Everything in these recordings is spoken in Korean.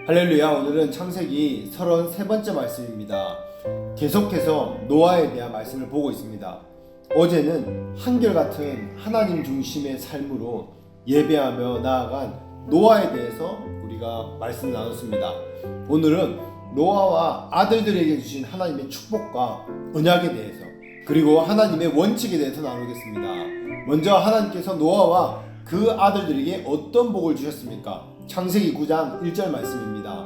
할렐루야. 오늘은 창세기 33번째 말씀입니다. 계속해서 노아에 대한 말씀을 보고 있습니다. 어제는 한결같은 하나님 중심의 삶으로 예배하며 나아간 노아에 대해서 우리가 말씀을 나눴습니다. 오늘은 노아와 아들들에게 주신 하나님의 축복과 언약에 대해서, 그리고 하나님의 원칙에 대해서 나누겠습니다. 먼저 하나님께서 노아와 그 아들들에게 어떤 복을 주셨습니까? 창세기 9장 1절 말씀입니다.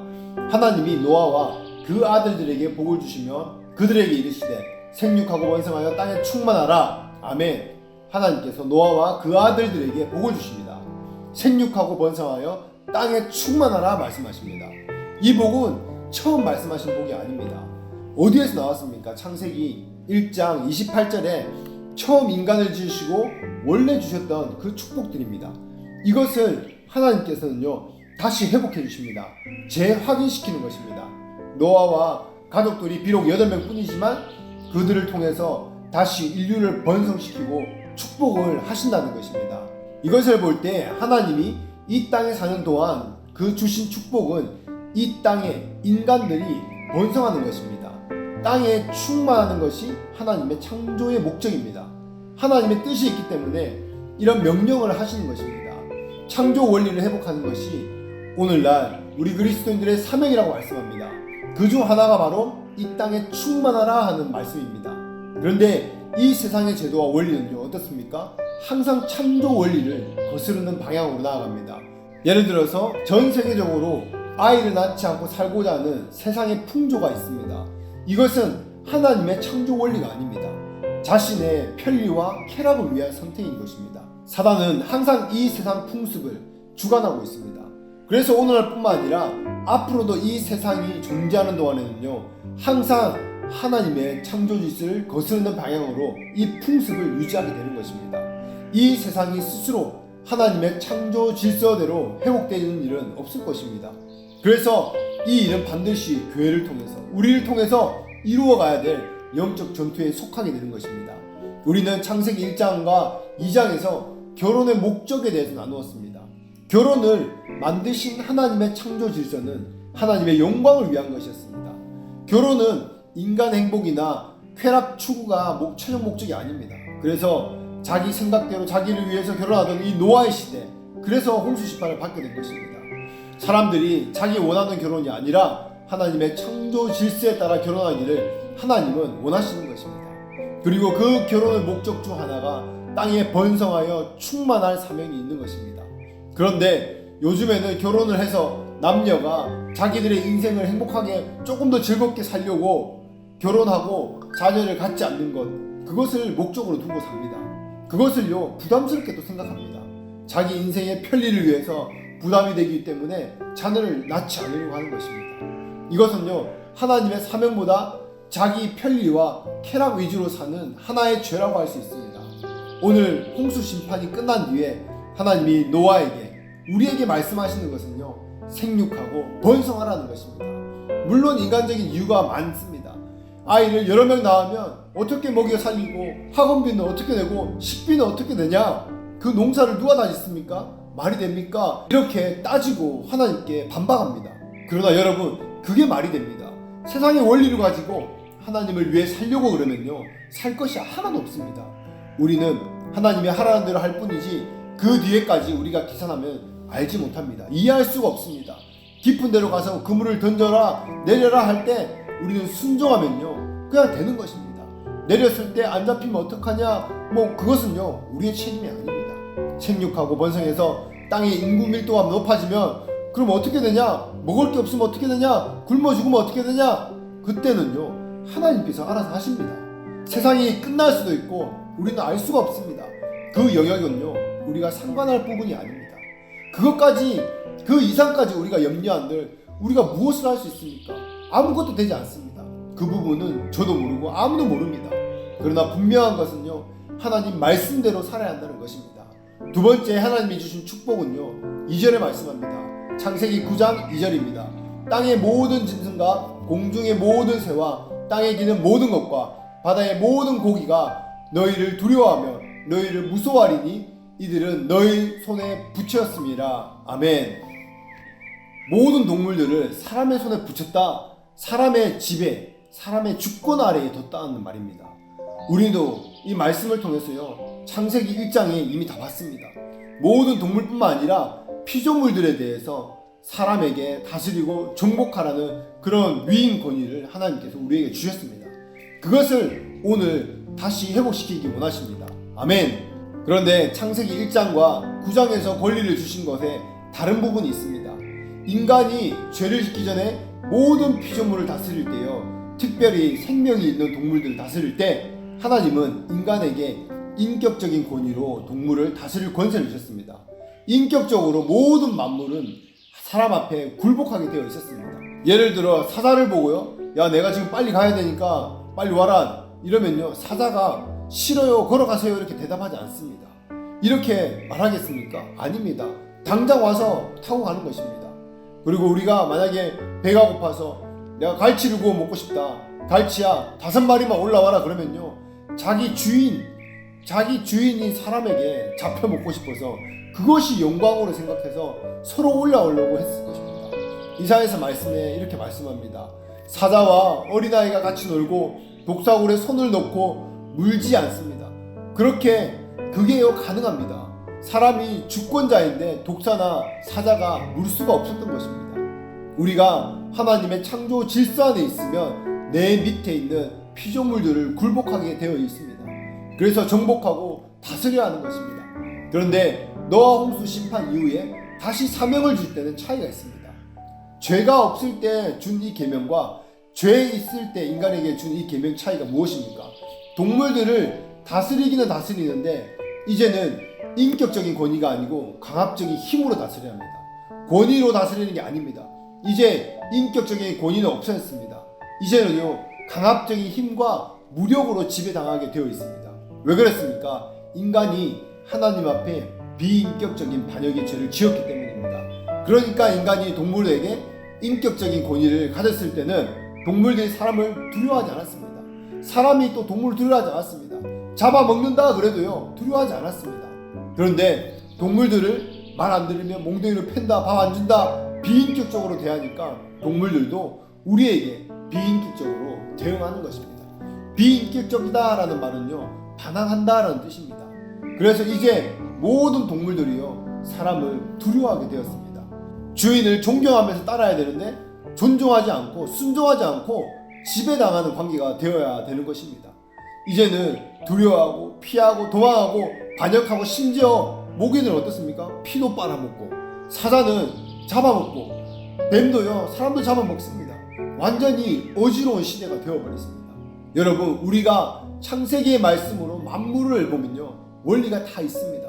하나님이 노아와 그 아들들에게 복을 주시며 그들에게 이르시되 생육하고 번성하여 땅에 충만하라. 아멘. 하나님께서 노아와 그 아들들에게 복을 주십니다. 생육하고 번성하여 땅에 충만하라 말씀하십니다. 이 복은 처음 말씀하신 복이 아닙니다. 어디에서 나왔습니까? 창세기 1장 28절에 처음 인간을 지으시고 원래 주셨던 그 축복들입니다. 이것을 하나님께서는요 다시 회복해 주십니다. 재확인시키는 것입니다. 노아와 가족들이 비록 8명 뿐이지만 그들을 통해서 다시 인류를 번성시키고 축복을 하신다는 것입니다. 이것을 볼 때 하나님이 이 땅에 사는 동안 그 주신 축복은 이 땅에 인간들이 번성하는 것입니다. 땅에 충만하는 것이 하나님의 창조의 목적입니다. 하나님의 뜻이 있기 때문에 이런 명령을 하시는 것입니다. 창조 원리를 회복하는 것이 오늘날 우리 그리스도인들의 사명이라고 말씀합니다. 그 중 하나가 바로 이 땅에 충만하라 하는 말씀입니다. 그런데 이 세상의 제도와 원리는요 어떻습니까? 항상 창조 원리를 거스르는 방향으로 나아갑니다. 예를 들어서 전 세계적으로 아이를 낳지 않고 살고자 하는 세상의 풍조가 있습니다. 이것은 하나님의 창조 원리가 아닙니다. 자신의 편리와 쾌락을 위한 선택인 것입니다. 사단은 항상 이 세상 풍습을 주관하고 있습니다. 그래서 오늘날뿐만 아니라 앞으로도 이 세상이 존재하는 동안에는요 항상 하나님의 창조 질서를 거스르는 방향으로 이 풍습을 유지하게 되는 것입니다. 이 세상이 스스로 하나님의 창조 질서대로 회복되는 일은 없을 것입니다. 그래서 이 일은 반드시 교회를 통해서, 우리를 통해서 이루어가야 될 영적 전투에 속하게 되는 것입니다. 우리는 창세기 1장과 2장에서 결혼의 목적에 대해서 나누었습니다. 결혼을 만드신 하나님의 창조 질서는 하나님의 영광을 위한 것이었습니다. 결혼은 인간 행복이나 쾌락 추구가 최종 목적이 아닙니다. 그래서 자기 생각대로 자기를 위해서 결혼하던 이 노아의 시대, 그래서 홍수 심판을 받게 된 것입니다. 사람들이 자기 원하는 결혼이 아니라 하나님의 창조 질서에 따라 결혼하기를 하나님은 원하시는 것입니다. 그리고 그 결혼의 목적 중 하나가 땅에 번성하여 충만할 사명이 있는 것입니다. 그런데 요즘에는 결혼을 해서 남녀가 자기들의 인생을 행복하게 조금 더 즐겁게 살려고 결혼하고 자녀를 갖지 않는 것, 그것을 목적으로 두고 삽니다. 그것을요 부담스럽게도 생각합니다. 자기 인생의 편리를 위해서 부담이 되기 때문에 자녀를 낳지 않으려고 하는 것입니다. 이것은요 하나님의 사명보다 자기 편리와 쾌락 위주로 사는 하나의 죄라고 할 수 있습니다. 오늘 홍수 심판이 끝난 뒤에 하나님이 노아에게, 우리에게 말씀하시는 것은요 생육하고 번성하라는 것입니다. 물론 인간적인 이유가 많습니다. 아이를 여러 명 낳으면 어떻게 먹여 살리고 학원비는 어떻게 내고 식비는 어떻게 내냐, 그 농사를 누가 다 짓습니까? 말이 됩니까? 이렇게 따지고 하나님께 반박합니다. 그러나 여러분, 그게 말이 됩니다. 세상의 원리를 가지고 하나님을 위해 살려고 그러면요 살 것이 하나도 없습니다. 우리는 하나님이 하라는 대로 할 뿐이지 그 뒤에까지 우리가 계산하면 알지 못합니다. 이해할 수가 없습니다. 깊은 데로 가서 그물을 던져라 내려라 할 때 우리는 순종하면요 그냥 되는 것입니다. 내렸을 때 안 잡히면 어떡하냐, 그것은요 우리의 책임이 아닙니다. 생육하고 번성해서 땅의 인구 밀도가 높아지면 그럼 어떻게 되냐, 먹을 게 없으면 어떻게 되냐, 굶어 죽으면 어떻게 되냐, 그때는요 하나님께서 알아서 하십니다. 세상이 끝날 수도 있고 우리는 알 수가 없습니다. 그 영역은요 우리가 상관할 부분이 아닙니다. 그것까지, 그 이상까지 우리가 염려 안 될, 우리가 무엇을 할 수 있습니까? 아무것도 되지 않습니다. 그 부분은 저도 모르고 아무도 모릅니다. 그러나 분명한 것은요 하나님 말씀대로 살아야 한다는 것입니다. 두 번째 하나님이 주신 축복은요 2절에 말씀합니다. 창세기 9장 2절입니다. 땅의 모든 짐승과 공중의 모든 새와 땅에 기는 모든 것과 바다의 모든 고기가 너희를 두려워하며 너희를 무서워하리니 이들은 너희 손에 붙였음이라. 아멘. 모든 동물들을 사람의 손에 붙였다, 사람의 지배, 사람의 주권 아래에 뒀다는 말입니다. 우리도 이 말씀을 통해서요, 창세기 1장에 이미 다 봤습니다. 모든 동물뿐만 아니라 피조물들에 대해서 사람에게 다스리고 정복하라는 그런 위임 권위를 하나님께서 우리에게 주셨습니다. 그것을 오늘 다시 회복시키기 원하십니다. 아멘. 그런데 창세기 1장과 9장에서 권리를 주신 것에 다른 부분이 있습니다. 인간이 죄를 짓기 전에 모든 피조물을 다스릴 때요, 특별히 생명이 있는 동물들을 다스릴 때 하나님은 인간에게 인격적인 권위로 동물을 다스릴 권세를 주셨습니다. 인격적으로 모든 만물은 사람 앞에 굴복하게 되어 있었습니다. 예를 들어 사자를 보고요, 야 내가 지금 빨리 가야 되니까 빨리 와라 이러면요, 사자가 싫어요 걸어가세요 이렇게 대답하지 않습니다. 이렇게 말하겠습니까? 아닙니다. 당장 와서 타고 가는 것입니다. 그리고 우리가 만약에 배가 고파서 내가 갈치를 구워 먹고 싶다, 갈치야 5마리만 올라와라 그러면요, 자기 주인이 사람에게 잡혀 먹고 싶어서 그것이 영광으로 생각해서 서로 올라오려고 했을 것입니다. 이사야서 말씀에 이렇게 말씀합니다. 사자와 어린아이가 같이 놀고 독사굴에 손을 넣고 물지 않습니다. 그게요 가능합니다. 사람이 주권자인데 독사나 사자가 물 수가 없었던 것입니다. 우리가 하나님의 창조 질서 안에 있으면 내 밑에 있는 피조물들을 굴복하게 되어 있습니다. 그래서 정복하고 다스려야 하는 것입니다. 그런데 노아 홍수 심판 이후에 다시 사명을 줄 때는 차이가 있습니다. 죄가 없을 때 준 이 계명과 죄 있을 때 인간에게 준 이 계명 차이가 무엇입니까? 동물들을 다스리기는 다스리는데 이제는 인격적인 권위가 아니고 강압적인 힘으로 다스려야 합니다. 권위로 다스리는 게 아닙니다. 이제 인격적인 권위는 없어졌습니다. 이제는요, 강압적인 힘과 무력으로 지배당하게 되어 있습니다. 왜 그랬습니까? 인간이 하나님 앞에 비인격적인 반역의 죄를 지었기 때문입니다. 그러니까 인간이 동물에게 인격적인 권위를 가졌을 때는 동물들이 사람을 두려워하지 않았습니다. 사람이 또 동물을 두려워하지 않았습니다. 잡아먹는다 그래도요, 두려워하지 않았습니다. 그런데 동물들을 말 안 들으면 몽둥이로 팬다, 밥 안 준다, 비인격적으로 대하니까 동물들도 우리에게 비인격적으로 대응하는 것입니다. 비인격적이다라는 말은요, 반항한다라는 뜻입니다. 그래서 이제 모든 동물들이요, 사람을 두려워하게 되었습니다. 주인을 존경하면서 따라야 되는데 존중하지 않고 순종하지 않고 지배당하는 관계가 되어야 되는 것입니다. 이제는 두려워하고 피하고 도망하고 반역하고 심지어 모기는 어떻습니까? 피도 빨아먹고 사자는 잡아먹고 뱀도요, 사람도 잡아먹습니다. 완전히 어지러운 시대가 되어버렸습니다. 여러분, 우리가 창세기의 말씀으로 만물을 보면요, 원리가 다 있습니다.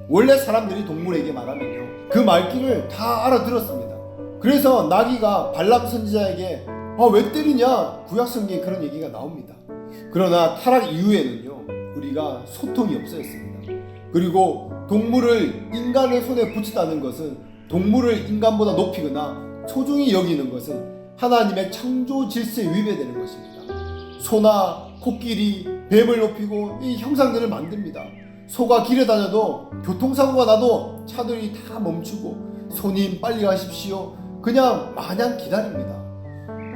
원래 사람들이 동물에게 말하면요, 그 말귀를 다 알아들었습니다. 그래서 나귀가 발람 선지자에게 왜 때리냐, 구약성경에 그런 얘기가 나옵니다. 그러나 타락 이후에는요, 우리가 소통이 없어졌습니다. 그리고 동물을 인간의 손에 붙이다는 것은, 동물을 인간보다 높이거나 소중히 여기는 것은 하나님의 창조 질서에 위배되는 것입니다. 소나 코끼리, 뱀을 높이고 이 형상들을 만듭니다. 소가 길에 다녀도 교통사고가 나도 차들이 다 멈추고 손님 빨리 가십시오 그냥 마냥 기다립니다.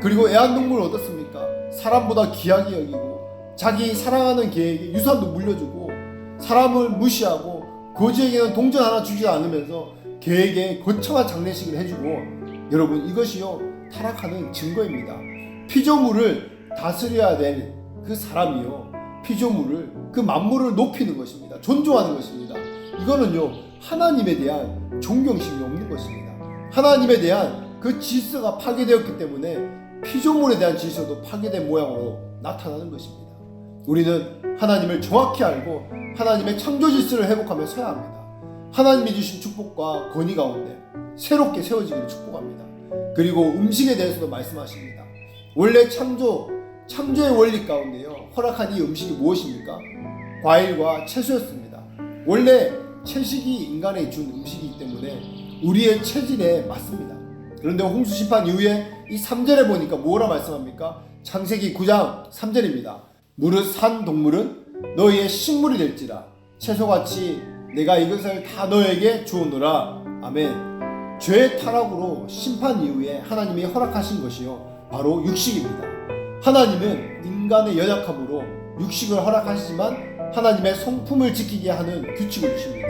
그리고 애완동물은 어떻습니까? 사람보다 귀하게 여기고 자기 사랑하는 개에게 유산도 물려주고 사람을 무시하고 거지에게는 동전 하나 주지 않으면서 개에게 거창한 장례식을 해주고, 여러분, 이것이요, 타락하는 증거입니다. 피조물을 다스려야 될 그 사람이요, 피조물을, 그 만물을 높이는 것입니다. 존중하는 것입니다. 이거는요, 하나님에 대한 존경심이 없는 것입니다. 하나님에 대한 그 질서가 파괴되었기 때문에 피조물에 대한 질서도 파괴된 모양으로 나타나는 것입니다. 우리는 하나님을 정확히 알고 하나님의 창조 질서를 회복하며 서야 합니다. 하나님이 주신 축복과 권위 가운데 새롭게 세워지기를 축복합니다. 그리고 음식에 대해서도 말씀하십니다. 원래 창조의 원리 가운데요, 허락한 이 음식이 무엇입니까? 과일과 채소였습니다. 원래 채식이 인간에 준 음식이기 때문에 우리의 체질에 맞습니다. 그런데 홍수 심판 이후에 이 3절에 보니까 뭐라 말씀합니까? 창세기 9장 3절입니다. 무릇 산 동물은 너희의 식물이 될지라 채소같이 내가 이것을 다 너에게 주었노라. 아멘. 죄의 타락으로 심판 이후에 하나님이 허락하신 것이요 바로 육식입니다. 하나님은 인간의 연약함으로 육식을 허락하시지만 하나님의 성품을 지키게 하는 규칙을 주십니다.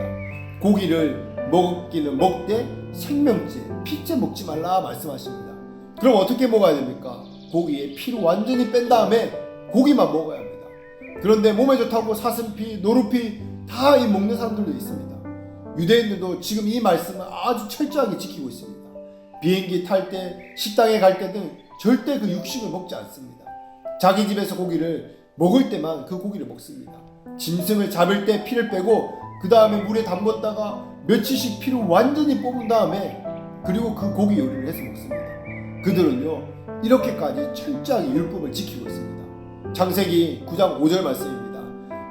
고기를 먹기는 먹되 생명째, 피째 먹지 말라 말씀하십니다. 그럼 어떻게 먹어야 됩니까? 고기의 피를 완전히 뺀 다음에 고기만 먹어야 합니다. 그런데 몸에 좋다고 사슴피, 노루피 다 먹는 사람들도 있습니다. 유대인들도 지금 이 말씀을 아주 철저하게 지키고 있습니다. 비행기 탈 때, 식당에 갈 때 등 절대 그 육식을 먹지 않습니다. 자기 집에서 고기를 먹을 때만 그 고기를 먹습니다. 짐승을 잡을 때 피를 빼고 그 다음에 물에 담궜다가 며칠씩 피를 완전히 뽑은 다음에 그리고 그 고기 요리를 해서 먹습니다. 그들은요 이렇게까지 철저하게 율법을 지키고 있습니다. 창세기 9장 5절 말씀입니다.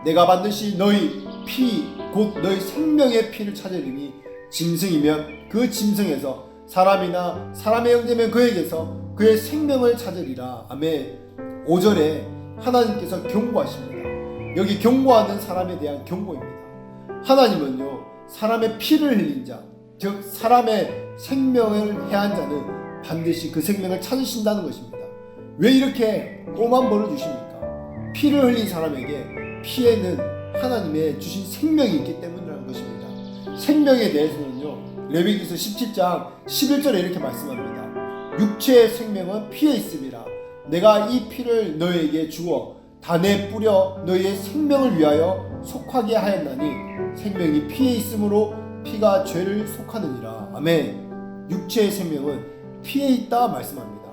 내가 반드시 너희 피 곧 너희 생명의 피를 찾으리니 짐승이면 그 짐승에서 사람이나 사람의 형제면 그에게서 그의 생명을 찾으리라. 아멘. 5절에 하나님께서 경고하십니다. 여기 경고하는 사람에 대한 경고입니다. 하나님은요 사람의 피를 흘린 자, 즉 사람의 생명을 해한 자는 반드시 그 생명을 찾으신다는 것입니다. 왜 이렇게 엄한 벌을 주십니까? 피를 흘린 사람에게 피에는 하나님의 주신 생명이 있기 때문이라는 것입니다. 생명에 대해서는요 레위기서 17장 11절에 이렇게 말씀합니다. 육체의 생명은 피에 있음이라. 내가 이 피를 너에게 주어 단에 뿌려 너희의 생명을 위하여 속하게 하였나니 생명이 피에 있으므로 피가 죄를 속하느니라. 아멘. 육체의 생명은 피에 있다 말씀합니다.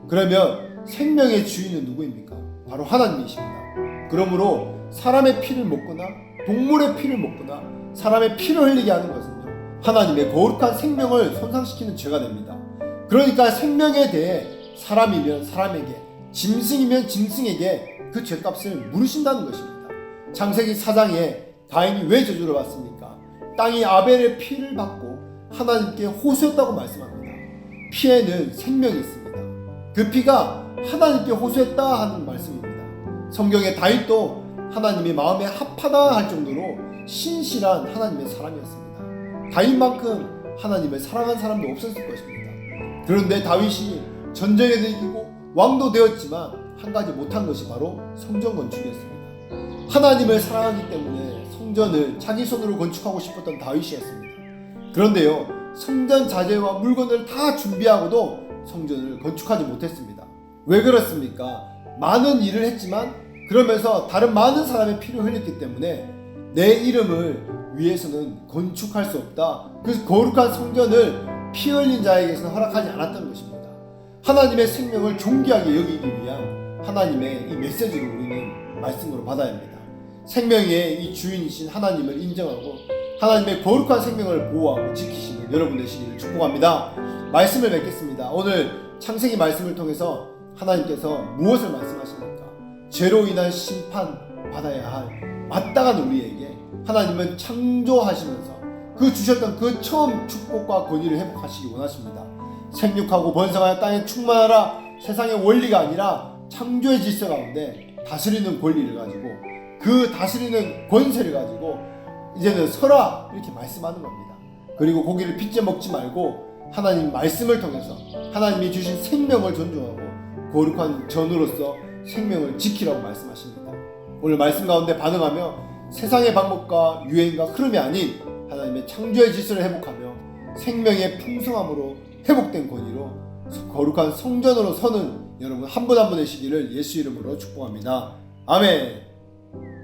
그러면 생명의 주인은 누구입니까? 바로 하나님이십니다. 그러므로 사람의 피를 먹거나 동물의 피를 먹거나 사람의 피를 흘리게 하는 것은요 하나님의 거룩한 생명을 손상시키는 죄가 됩니다. 그러니까 생명에 대해 사람이면 사람에게, 짐승이면 짐승에게 그 죄값을 물으신다는 것입니다. 창세기 4장에 가인이 왜 저주를 받습니까? 땅이 아벨의 피를 받고 하나님께 호소했다고 말씀합니다. 피에는 생명이 있습니다. 그 피가 하나님께 호소했다 하는 말씀입니다. 성경의 다윗도 하나님의 마음에 합하다 할 정도로 신실한 하나님의 사람이었습니다. 다윗만큼 하나님을 사랑한 사람도 없었을 것입니다. 그런데 다윗이 전쟁에도 이기고 왕도 되었지만 한 가지 못한 것이 바로 성전 건축이었습니다. 하나님을 사랑하기 때문에 성전을 자기 손으로 건축하고 싶었던 다윗이었습니다. 그런데요 성전 자재와 물건을 다 준비하고도 성전을 건축하지 못했습니다. 왜 그렇습니까? 많은 일을 했지만 그러면서 다른 많은 사람의 피를 흘렸기 때문에 내 이름을 위해서는 건축할 수 없다. 그 거룩한 성전을 피 흘린 자에게서는 허락하지 않았던 것입니다. 하나님의 생명을 존귀하게 여기기 위한 하나님의 이 메시지를 우리는 말씀으로 받아야 합니다. 생명의 이 주인이신 하나님을 인정하고 하나님의 거룩한 생명을 보호하고 지키시는 여러분 되시기를 축복합니다. 말씀을 맺겠습니다. 오늘 창세기 말씀을 통해서 하나님께서 무엇을 말씀하십니까? 죄로 인한 심판 받아야 할 마땅한 우리에게 하나님은 창조하시면서 그 주셨던 그 처음 축복과 권위를 회복하시기 원하십니다. 생육하고 번성하여 땅에 충만하라. 세상의 원리가 아니라 창조의 질서 가운데 다스리는 권리를 가지고 그 다스리는 권세를 가지고 이제는 서라 이렇게 말씀하는 겁니다. 그리고 고기를 핏째 먹지 말고 하나님 말씀을 통해서 하나님이 주신 생명을 존중하고 거룩한 전으로서 생명을 지키라고 말씀하십니다. 오늘 말씀 가운데 반응하며 세상의 방법과 유행과 흐름이 아닌 하나님의 창조의 질서를 회복하며 생명의 풍성함으로 회복된 권위로 거룩한 성전으로 서는 여러분 한 분 한 분 되시기를 예수 이름으로 축복합니다. 아멘.